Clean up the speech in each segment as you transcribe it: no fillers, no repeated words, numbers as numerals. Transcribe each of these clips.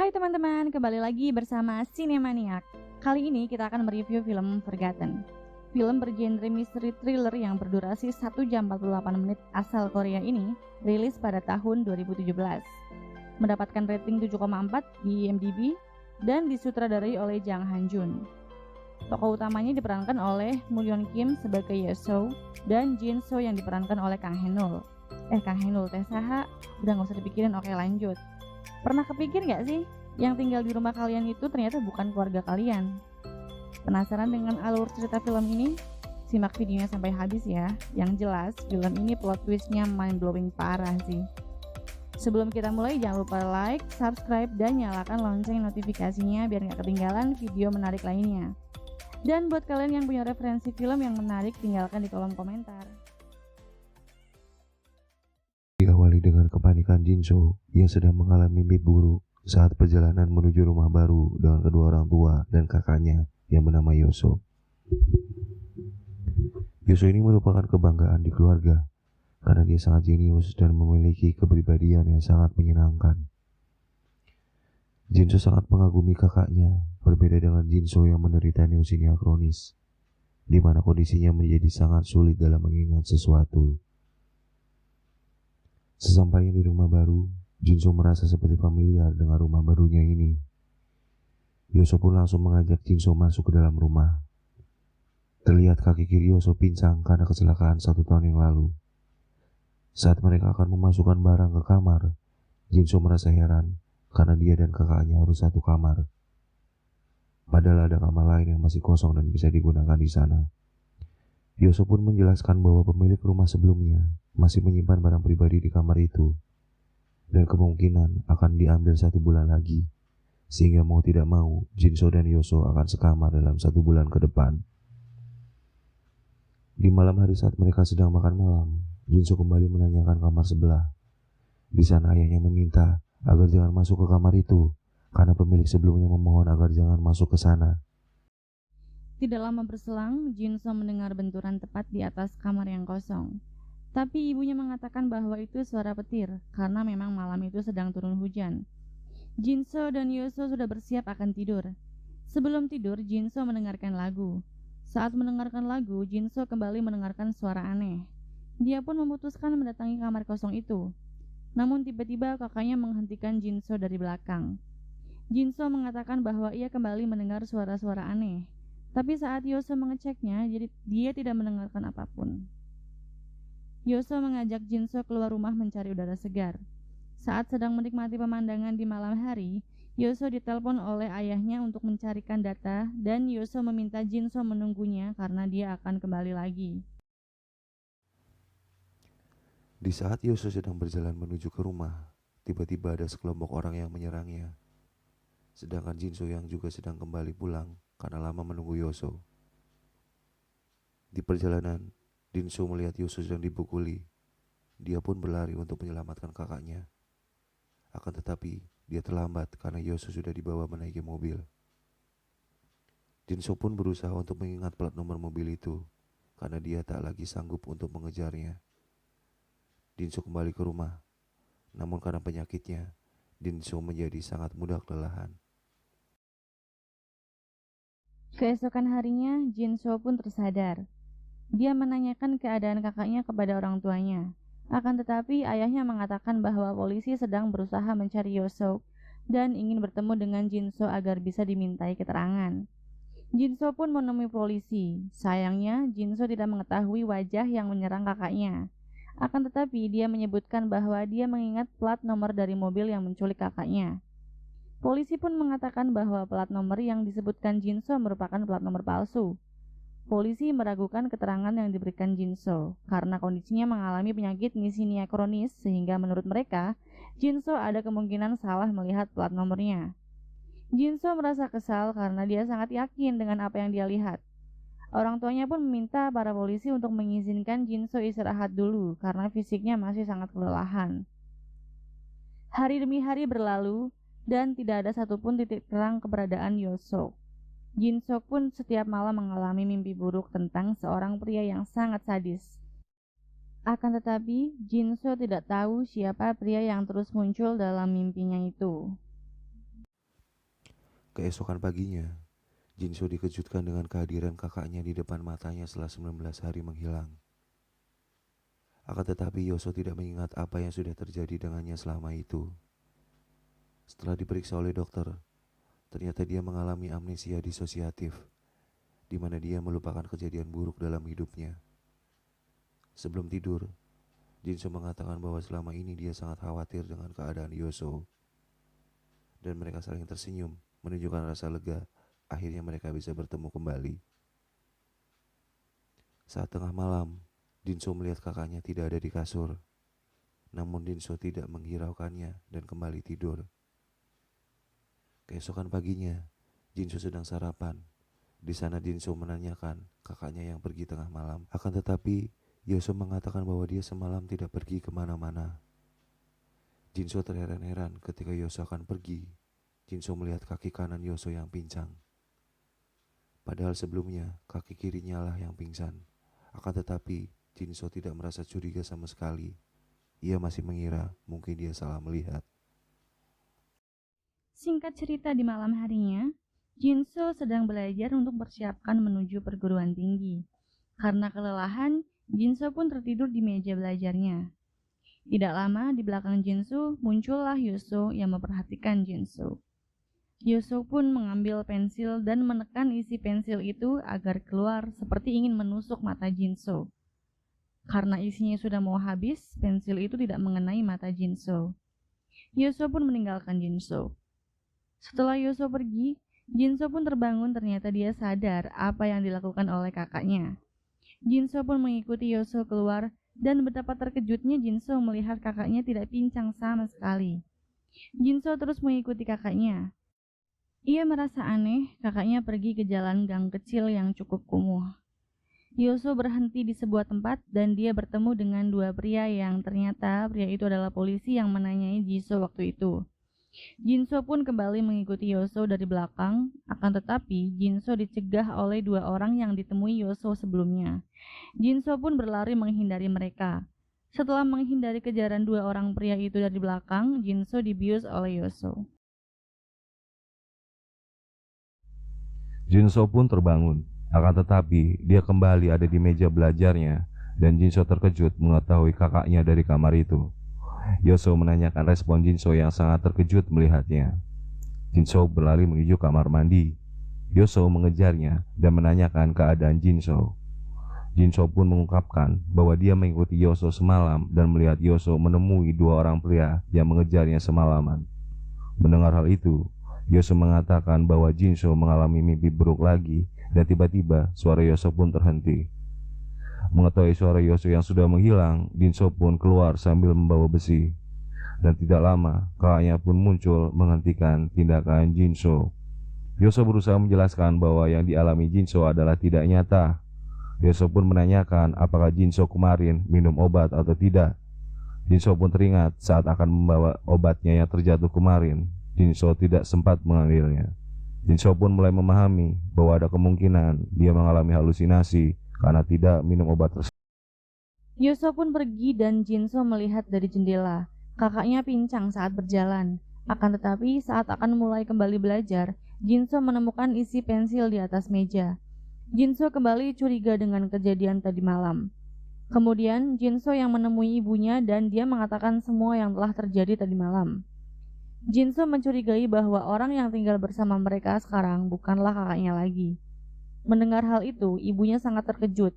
Hai teman-teman, kembali lagi bersama Sinemaniak. Kali ini kita akan mereview film Forgotten. Film bergenre misteri thriller yang berdurasi 1 jam 48 menit asal Korea ini rilis pada tahun 2017. Mendapatkan rating 7,4 di IMDb dan disutradarai oleh Jang Han-jun. Tokoh utamanya diperankan oleh Moon Kim sebagai Yeso dan Jin So yang diperankan oleh Kang Hae-nul. Kang Hae-nul teh saha? Udah gak usah dipikirin, oke lanjut. Pernah kepikir gak sih, yang tinggal di rumah kalian itu ternyata bukan keluarga kalian? Penasaran dengan alur cerita film ini? Simak videonya sampai habis ya. Yang jelas, film ini plot twistnya mind-blowing parah sih. Sebelum kita mulai, jangan lupa like, subscribe, dan nyalakan lonceng notifikasinya biar gak ketinggalan video menarik lainnya. Dan buat kalian yang punya referensi film yang menarik, tinggalkan di kolom komentar. Diawali dengan kepanikan Jinso yang sedang mengalami mimpi buruk saat perjalanan menuju rumah baru dengan kedua orang tua dan kakaknya yang bernama Yoso. Yoso ini merupakan kebanggaan di keluarga karena dia sangat jenius dan memiliki kepribadian yang sangat menyenangkan. Jinso sangat mengagumi kakaknya, berbeda dengan Jinso yang menderita leusemia kronis, di mana kondisinya menjadi sangat sulit dalam mengingat sesuatu. Sesampainya di rumah baru, Jinso merasa seperti familiar dengan rumah barunya ini. Yoso pun langsung mengajak Jinso masuk ke dalam rumah. Terlihat kaki kiri Yoso pincang karena kecelakaan 1 tahun yang lalu. Saat mereka akan memasukkan barang ke kamar, Jinso merasa heran karena dia dan kakaknya harus satu kamar. Padahal ada kamar lain yang masih kosong dan bisa digunakan di sana. Yoso pun menjelaskan bahwa pemilik rumah sebelumnya masih menyimpan barang pribadi di kamar itu dan kemungkinan akan diambil 1 bulan lagi, sehingga mau tidak mau Jinso dan Yoso akan sekamar dalam 1 bulan ke depan. Di malam hari saat mereka sedang makan malam, Jinso kembali menanyakan kamar sebelah. Di sana ayahnya meminta agar jangan masuk ke kamar itu karena pemilik sebelumnya memohon agar jangan masuk ke sana. Tidak lama berselang, Jinso mendengar benturan tepat di atas kamar yang kosong. Tapi ibunya mengatakan bahwa itu suara petir, karena memang malam itu sedang turun hujan. Jinso dan Yoso sudah bersiap akan tidur. Sebelum tidur, Jinso mendengarkan lagu. Saat mendengarkan lagu, Jinso kembali mendengarkan suara aneh. Dia pun memutuskan mendatangi kamar kosong itu. Namun tiba-tiba kakaknya menghentikan Jinso dari belakang. Jinso mengatakan bahwa ia kembali mendengar suara-suara aneh. Tapi saat Yoso mengeceknya, dia tidak mendengarkan apapun. Yoso mengajak Jinso keluar rumah mencari udara segar. Saat sedang menikmati pemandangan di malam hari, Yoso ditelepon oleh ayahnya untuk mencarikan data dan Yoso meminta Jinso menunggunya karena dia akan kembali lagi. Di saat Yoso sedang berjalan menuju ke rumah, tiba-tiba ada sekelompok orang yang menyerangnya. Sedangkan Jinso yang juga sedang kembali pulang karena lama menunggu Yoso. Di perjalanan, Jinso melihat Yoso sedang dipukuli. Dia pun berlari untuk menyelamatkan kakaknya. Akan tetapi, dia terlambat karena Yoso sudah dibawa menaiki mobil. Jinso pun berusaha untuk mengingat plat nomor mobil itu karena dia tak lagi sanggup untuk mengejarnya. Jinso kembali ke rumah, namun karena penyakitnya, Jinso menjadi sangat mudah kelelahan. Keesokan harinya, Jinso pun tersadar. Dia menanyakan keadaan kakaknya kepada orang tuanya. Akan tetapi ayahnya mengatakan bahwa polisi sedang berusaha mencari Yoso dan ingin bertemu dengan Jinso agar bisa dimintai keterangan. Jinso pun menemui polisi. Sayangnya, Jinso tidak mengetahui wajah yang menyerang kakaknya. Akan tetapi dia menyebutkan bahwa dia mengingat plat nomor dari mobil yang menculik kakaknya. Polisi pun mengatakan bahwa plat nomor yang disebutkan Jinso merupakan plat nomor palsu. Polisi meragukan keterangan yang diberikan Jinso karena kondisinya mengalami penyakit leusemia kronis sehingga menurut mereka, Jinso ada kemungkinan salah melihat plat nomornya. Jinso merasa kesal karena dia sangat yakin dengan apa yang dia lihat. Orang tuanya pun meminta para polisi untuk mengizinkan Jinso istirahat dulu karena fisiknya masih sangat kelelahan. Hari demi hari berlalu dan tidak ada satupun titik terang keberadaan Yoso. Jinso pun setiap malam mengalami mimpi buruk tentang seorang pria yang sangat sadis. Akan tetapi, Jinso tidak tahu siapa pria yang terus muncul dalam mimpinya itu. Keesokan paginya, Jinso dikejutkan dengan kehadiran kakaknya di depan matanya setelah 19 hari menghilang. Akan tetapi Yoso tidak mengingat apa yang sudah terjadi dengannya selama itu. Setelah diperiksa oleh dokter, ternyata dia mengalami amnesia disosiatif, di mana dia melupakan kejadian buruk dalam hidupnya. Sebelum tidur, Jinso mengatakan bahwa selama ini dia sangat khawatir dengan keadaan Yoso, dan mereka saling tersenyum menunjukkan rasa lega. Akhirnya mereka bisa bertemu kembali. Saat tengah malam, Jinso melihat kakaknya tidak ada di kasur. Namun Jinso tidak menghiraukannya dan kembali tidur. Keesokan paginya, Jinso sedang sarapan. Di sana Jinso menanyakan kakaknya yang pergi tengah malam. Akan tetapi, Yoso mengatakan bahwa dia semalam tidak pergi kemana-mana. Jinso terheran-heran ketika Yoso akan pergi. Jinso melihat kaki kanan Yoso yang pincang. Padahal sebelumnya kaki kirinya lah yang pingsan. Akan tetapi Jinso tidak merasa curiga sama sekali. Ia masih mengira mungkin dia salah melihat. Singkat cerita, di malam harinya, Jinso sedang belajar untuk persiapkan menuju perguruan tinggi. Karena kelelahan, Jinso pun tertidur di meja belajarnya. Tidak lama di belakang Jinso muncullah Yoso yang memperhatikan Jinso. Yoso pun mengambil pensil dan menekan isi pensil itu agar keluar seperti ingin menusuk mata Jinso. Karena isinya sudah mau habis, pensil itu tidak mengenai mata Jinso. Yoso pun meninggalkan Jinso. Setelah Yoso pergi, Jinso pun terbangun. Ternyata dia sadar apa yang dilakukan oleh kakaknya. Jinso pun mengikuti Yoso keluar, dan betapa terkejutnya Jinso melihat kakaknya tidak pincang sama sekali. Jinso terus mengikuti kakaknya. Ia merasa aneh, kakaknya pergi ke jalan gang kecil yang cukup kumuh. Yoso berhenti di sebuah tempat dan dia bertemu dengan dua pria yang ternyata pria itu adalah polisi yang menanyai Jinso waktu itu. Jinso pun kembali mengikuti Yoso dari belakang, akan tetapi Jinso dicegah oleh dua orang yang ditemui Yoso sebelumnya. Jinso pun berlari menghindari mereka. Setelah menghindari kejaran dua orang pria itu dari belakang, Jinso dibius oleh Yoso. Jinso pun terbangun, akan tetapi dia kembali ada di meja belajarnya dan Jinso terkejut mengetahui kakaknya dari kamar itu. Yoso menanyakan respon Jinso yang sangat terkejut melihatnya. Jinso berlari menuju kamar mandi. Yoso mengejarnya dan menanyakan keadaan Jinso. Jinso pun mengungkapkan bahwa dia mengikuti Yoso semalam dan melihat Yoso menemui dua orang pria yang mengejarnya semalaman. Mendengar hal itu, Yoso mengatakan bahwa Jinso mengalami mimpi buruk lagi dan tiba-tiba suara Yoso pun terhenti. Mengetahui suara Yoso yang sudah menghilang, Jinso pun keluar sambil membawa besi. Dan tidak lama, kakaknya pun muncul menghentikan tindakan Jinso. Yoso berusaha menjelaskan bahwa yang dialami Jinso adalah tidak nyata. Yoso pun menanyakan apakah Jinso kemarin minum obat atau tidak. Jinso pun teringat saat akan membawa obatnya yang terjatuh kemarin. Jinso tidak sempat mengambilnya. Jinso pun mulai memahami bahwa ada kemungkinan dia mengalami halusinasi karena tidak minum obat tersebut. Yoso pun pergi dan Jinso melihat dari jendela. Kakaknya pincang saat berjalan. Akan tetapi saat akan mulai kembali belajar, Jinso menemukan isi pensil di atas meja. Jinso kembali curiga dengan kejadian tadi malam. Kemudian Jinso yang menemui ibunya dan dia mengatakan semua yang telah terjadi tadi malam. Jinso mencurigai bahwa orang yang tinggal bersama mereka sekarang bukanlah kakaknya lagi. Mendengar hal itu, ibunya sangat terkejut.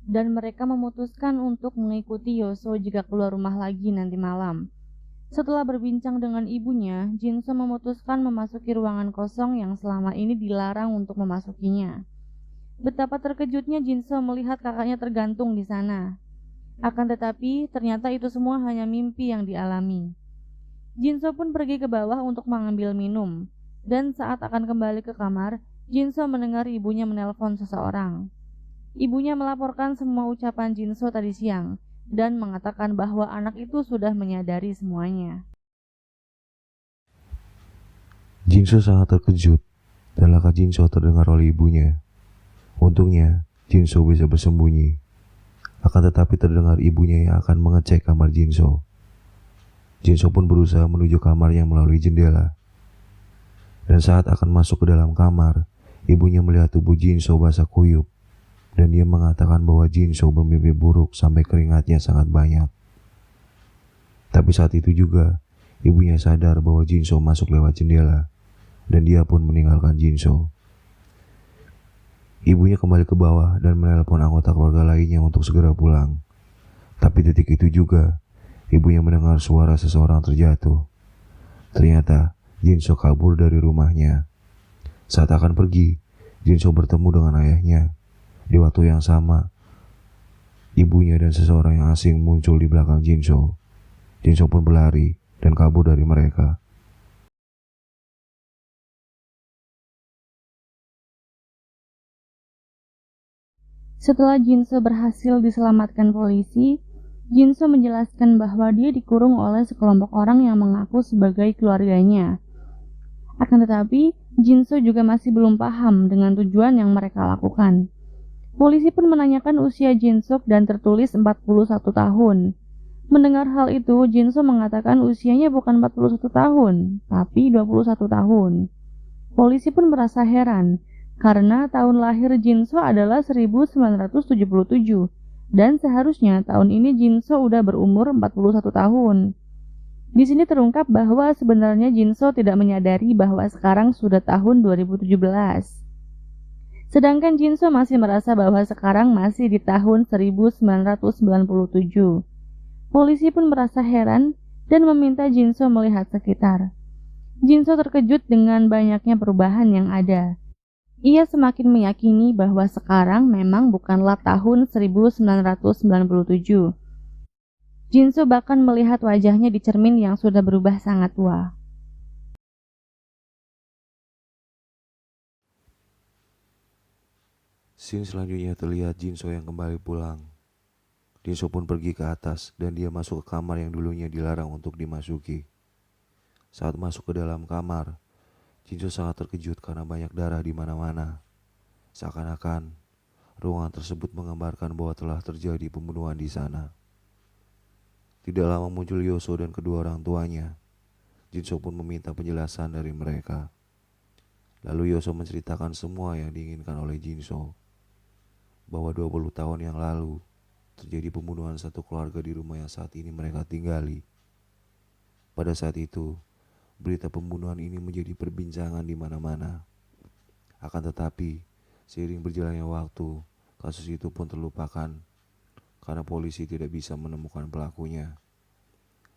Dan mereka memutuskan untuk mengikuti Yoso jika keluar rumah lagi nanti malam. Setelah berbincang dengan ibunya, Jinso memutuskan memasuki ruangan kosong yang selama ini dilarang untuk memasukinya. Betapa terkejutnya Jinso melihat kakaknya tergantung di sana. Akan tetapi, ternyata itu semua hanya mimpi yang dialami. Jinso pun pergi ke bawah untuk mengambil minum, dan saat akan kembali ke kamar, Jinso mendengar ibunya menelpon seseorang. Ibunya melaporkan semua ucapan Jinso tadi siang, dan mengatakan bahwa anak itu sudah menyadari semuanya. Jinso sangat terkejut, dan langkah Jinso terdengar oleh ibunya. Untungnya, Jinso bisa bersembunyi. Akan tetapi terdengar ibunya yang akan mengecek kamar Jinso. Jinso pun berusaha menuju kamar yang melalui jendela. Dan saat akan masuk ke dalam kamar, ibunya melihat tubuh Jinso basah kuyup, dan dia mengatakan bahwa Jinso bermimpi buruk sampai keringatnya sangat banyak. Tapi saat itu juga, ibunya sadar bahwa Jinso masuk lewat jendela, dan dia pun meninggalkan Jinso. Ibunya kembali ke bawah dan menelpon anggota keluarga lainnya untuk segera pulang. Tapi detik itu juga, ibunya mendengar suara seseorang terjatuh. Ternyata, Jinso kabur dari rumahnya. Saat akan pergi, Jinso bertemu dengan ayahnya. Di waktu yang sama, ibunya dan seseorang yang asing muncul di belakang Jinso. Jinso pun berlari dan kabur dari mereka. Setelah Jinso berhasil diselamatkan polisi, Jinso menjelaskan bahwa dia dikurung oleh sekelompok orang yang mengaku sebagai keluarganya. Akan tetapi, Jinso juga masih belum paham dengan tujuan yang mereka lakukan. Polisi pun menanyakan usia Jinsok dan tertulis 41 tahun. Mendengar hal itu, Jinso mengatakan usianya bukan 41 tahun, tapi 21 tahun. Polisi pun merasa heran, karena tahun lahir Jinso adalah 1977, dan seharusnya tahun ini Jinso udah berumur 41 tahun. Di sini terungkap bahwa sebenarnya Jinso tidak menyadari bahwa sekarang sudah tahun 2017. Sedangkan Jinso masih merasa bahwa sekarang masih di tahun 1997. Polisi pun merasa heran dan meminta Jinso melihat sekitar. Jinso terkejut dengan banyaknya perubahan yang ada. Ia semakin meyakini bahwa sekarang memang bukanlah tahun 1997. Jinso bahkan melihat wajahnya di cermin yang sudah berubah sangat tua. Scene selanjutnya terlihat Jinso yang kembali pulang. Jinso pun pergi ke atas dan dia masuk ke kamar yang dulunya dilarang untuk dimasuki. Saat masuk ke dalam kamar, Jinso sangat terkejut karena banyak darah di mana-mana. Seakan-akan ruangan tersebut menggambarkan bahwa telah terjadi pembunuhan di sana. Tidak lama muncul Yoso dan kedua orang tuanya. Jinso pun meminta penjelasan dari mereka. Lalu Yoso menceritakan semua yang diinginkan oleh Jinso. Bahwa 20 tahun yang lalu terjadi pembunuhan satu keluarga di rumah yang saat ini mereka tinggali. Pada saat itu, berita pembunuhan ini menjadi perbincangan di mana-mana. Akan tetapi, seiring berjalannya waktu, kasus itu pun terlupakan karena polisi tidak bisa menemukan pelakunya.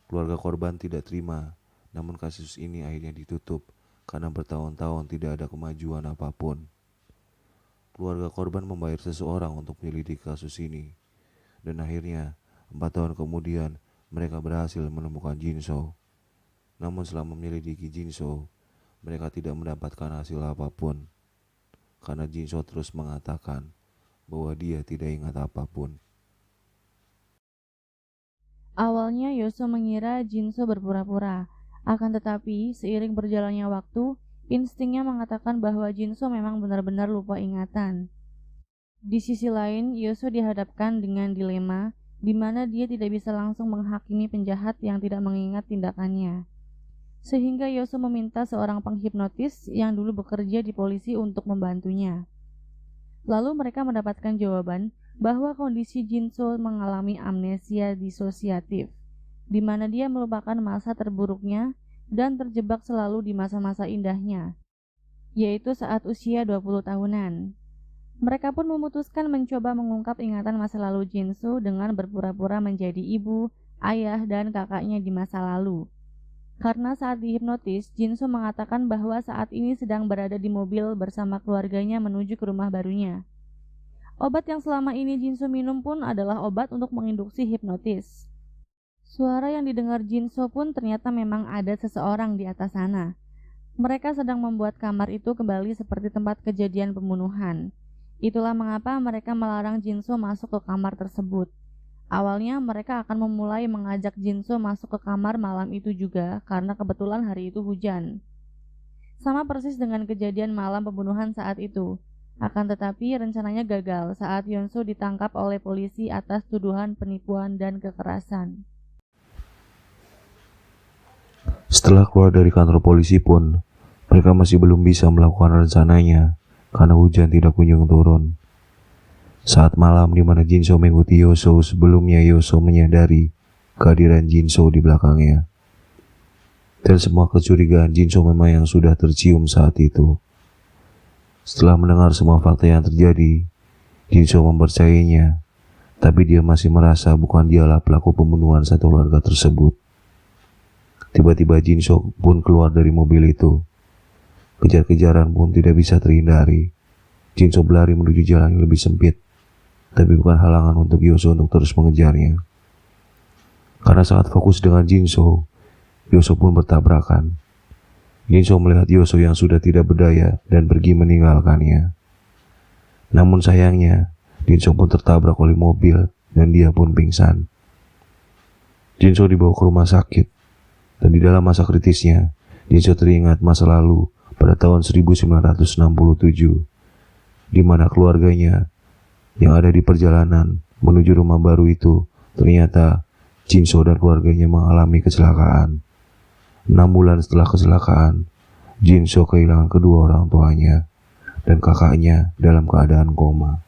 Keluarga korban tidak terima, namun kasus ini akhirnya ditutup karena bertahun-tahun tidak ada kemajuan apapun. Keluarga korban membayar seseorang untuk menyelidiki kasus ini, dan akhirnya 4 tahun kemudian mereka berhasil menemukan Jinso. Namun selama menyelidiki Jinso, mereka tidak mendapatkan hasil apapun, karena Jinso terus mengatakan bahwa dia tidak ingat apapun. Awalnya Yoso mengira Jinso berpura-pura, akan tetapi seiring berjalannya waktu, instingnya mengatakan bahwa Jinso memang benar-benar lupa ingatan. Di sisi lain, Yoso dihadapkan dengan dilema di mana dia tidak bisa langsung menghakimi penjahat yang tidak mengingat tindakannya. Sehingga Yoso meminta seorang penghipnotis yang dulu bekerja di polisi untuk membantunya. Lalu mereka mendapatkan jawaban bahwa kondisi Jinso mengalami amnesia disosiatif, di mana dia melupakan masa terburuknya dan terjebak selalu di masa-masa indahnya, yaitu saat usia 20 tahunan. Mereka pun memutuskan mencoba mengungkap ingatan masa lalu Jinso dengan berpura-pura menjadi ibu, ayah, dan kakaknya di masa lalu. Karena saat dihipnotis, Jinso mengatakan bahwa saat ini sedang berada di mobil bersama keluarganya menuju ke rumah barunya. Obat yang selama ini Jinso minum pun adalah obat untuk menginduksi hipnotis. Suara yang didengar Jinso pun ternyata memang ada seseorang di atas sana. Mereka sedang membuat kamar itu kembali seperti tempat kejadian pembunuhan. Itulah mengapa mereka melarang Jinso masuk ke kamar tersebut. Awalnya mereka akan memulai mengajak Jinso masuk ke kamar malam itu juga karena kebetulan hari itu hujan. Sama persis dengan kejadian malam pembunuhan saat itu. Akan tetapi rencananya gagal saat Yonso ditangkap oleh polisi atas tuduhan penipuan dan kekerasan. Setelah keluar dari kantor polisi pun, Mereka masih belum bisa melakukan rencananya karena hujan tidak kunjung turun. Saat malam di mana Jinso mengikuti Yoso, sebelumnya Yoso menyadari kehadiran Jinso di belakangnya. Dan semua kecurigaan Jinso memang yang sudah tercium saat itu. Setelah mendengar semua fakta yang terjadi, Jinso mempercayainya, tapi dia masih merasa bukan dialah pelaku pembunuhan satu keluarga tersebut. Tiba-tiba Jinso pun keluar dari mobil itu. Kejar-kejaran pun tidak bisa terhindari. Jinso berlari menuju jalan yang lebih sempit, tapi bukan halangan untuk Yoso untuk terus mengejarnya. Karena sangat fokus dengan Jinso, Yoso pun bertabrakan. Jinso melihat Yoso yang sudah tidak berdaya dan pergi meninggalkannya. Namun sayangnya, Jinso pun tertabrak oleh mobil dan dia pun pingsan. Jinso dibawa ke rumah sakit, dan di dalam masa kritisnya, Jinso teringat masa lalu pada tahun 1967, di mana keluarganya yang ada di perjalanan menuju rumah baru itu, ternyata Jinso dan keluarganya mengalami kecelakaan. 6 bulan setelah kecelakaan, Jinso kehilangan kedua orang tuanya dan kakaknya dalam keadaan koma.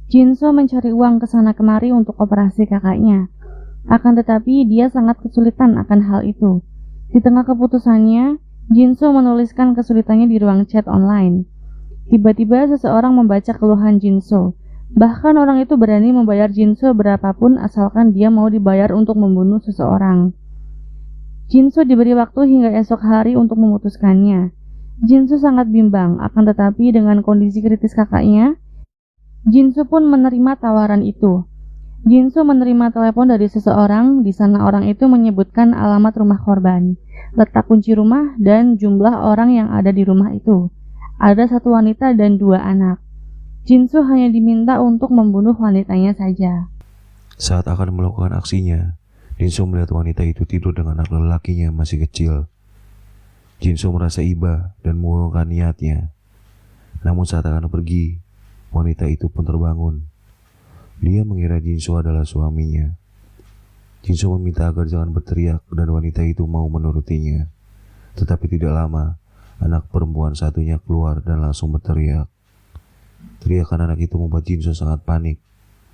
Jinso mencari uang ke sana kemari untuk operasi kakaknya. Akan tetapi dia sangat kesulitan akan hal itu. Di tengah keputusannya, Jinso menuliskan kesulitannya di ruang chat online. Tiba-tiba seseorang membaca keluhan Jinso. Bahkan orang itu berani membayar Jinso berapapun asalkan dia mau dibayar untuk membunuh seseorang. Jinso diberi waktu hingga esok hari untuk memutuskannya. Jinso sangat bimbang, akan tetapi dengan kondisi kritis kakaknya, Jinso pun menerima tawaran itu. Jinso menerima telepon dari seseorang. Di sana orang itu menyebutkan alamat rumah korban, letak kunci rumah, dan jumlah orang yang ada di rumah itu. Ada 1 wanita dan 2 anak. Jinso hanya diminta untuk membunuh wanitanya saja. Saat akan melakukan aksinya, Jinso melihat wanita itu tidur dengan anak lelakinya yang masih kecil. Jinso merasa iba dan mengurungkan niatnya. Namun saat akan pergi, wanita itu pun terbangun. Dia mengira Jinso adalah suaminya. Jinso meminta agar jangan berteriak dan wanita itu mau menurutinya. Tetapi tidak lama, anak perempuan satunya keluar dan langsung berteriak. Teriakan anak itu membuat Jinso sangat panik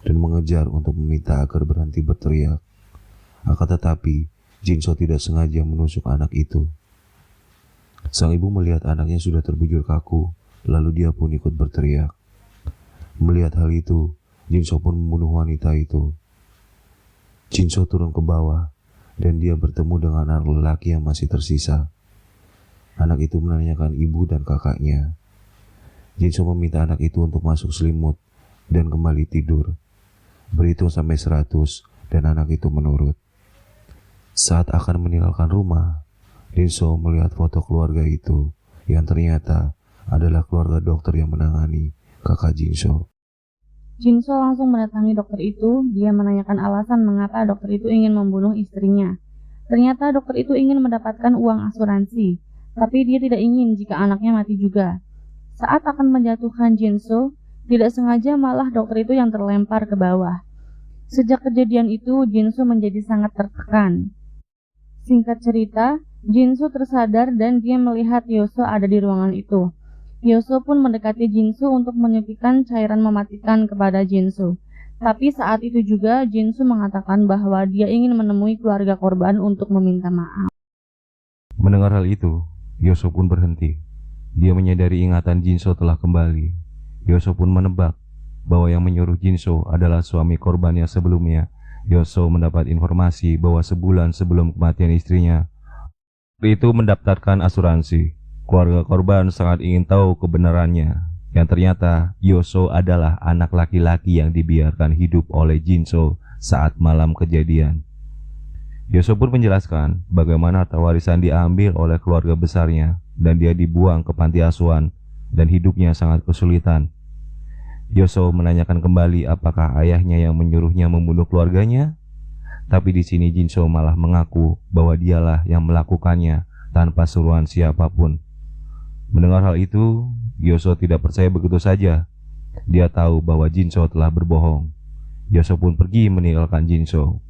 dan mengejar untuk meminta agar berhenti berteriak. Akan tetapi, Jinso tidak sengaja menusuk anak itu. Sang ibu melihat anaknya sudah terbujur kaku, lalu dia pun ikut berteriak. Melihat hal itu, Jinso pun membunuh wanita itu. Jinso turun ke bawah, dan dia bertemu dengan anak lelaki yang masih tersisa. Anak itu menanyakan ibu dan kakaknya. Jinso meminta anak itu untuk masuk selimut dan kembali tidur. Berhitung sampai 100, dan anak itu menurut. Saat akan meninggalkan rumah, Jinso melihat foto keluarga itu, yang ternyata adalah keluarga dokter yang menangani kakak Jinso. Jinso langsung mendatangi dokter itu. Dia menanyakan alasan mengapa dokter itu ingin membunuh istrinya. Ternyata dokter itu ingin mendapatkan uang asuransi, tapi dia tidak ingin jika anaknya mati juga. Saat akan menjatuhkan Jinso, tidak sengaja malah dokter itu yang terlempar ke bawah. Sejak kejadian itu, Jinso menjadi sangat tertekan. Singkat cerita, Jinso tersadar dan dia melihat Yoso ada di ruangan itu. Yoso pun mendekati Jinso untuk menyuntikkan cairan mematikan kepada Jinso. Tapi saat itu juga Jinso mengatakan bahwa dia ingin menemui keluarga korban untuk meminta maaf. Mendengar hal itu, Yoso pun berhenti. Dia menyadari ingatan Jinso telah kembali. Yoso pun menebak bahwa yang menyuruh Jinso adalah suami korban yang sebelumnya. Yoso mendapat informasi bahwa sebulan sebelum kematian istrinya, itu mendaftarkan asuransi. Keluarga korban sangat ingin tahu kebenarannya, yang ternyata Yoso adalah anak laki-laki yang dibiarkan hidup oleh Jinso saat malam kejadian. Yoso pun menjelaskan bagaimana harta warisan diambil oleh keluarga besarnya dan dia dibuang ke panti asuhan dan hidupnya sangat kesulitan. Yoso menanyakan kembali apakah ayahnya yang menyuruhnya membunuh keluarganya, tapi di sini Jinso malah mengaku bahwa dialah yang melakukannya tanpa suruhan siapapun. Mendengar hal itu, Yoso tidak percaya begitu saja. Dia tahu bahwa Jinso telah berbohong. Yoso pun pergi meninggalkan Jinso.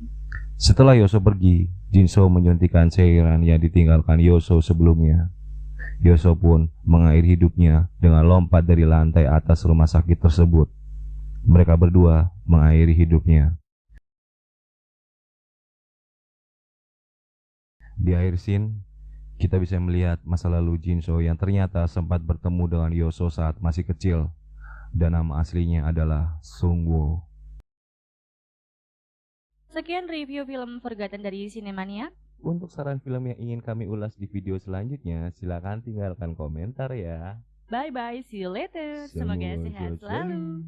Setelah Yoso pergi, Jinso menyuntikkan cairan yang ditinggalkan Yoso sebelumnya. Yoso pun mengakhiri hidupnya dengan lompat dari lantai atas rumah sakit tersebut. Mereka berdua mengakhiri hidupnya. Di akhir scene, kita bisa melihat masa lalu Jinso yang ternyata sempat bertemu dengan Yoso saat masih kecil, dan nama aslinya adalah Sungwoo. Sekian review film Forgotten dari Sinemania. Untuk saran film yang ingin kami ulas di video selanjutnya, silakan tinggalkan komentar ya. Bye bye, see you later. Semoga sehat selalu.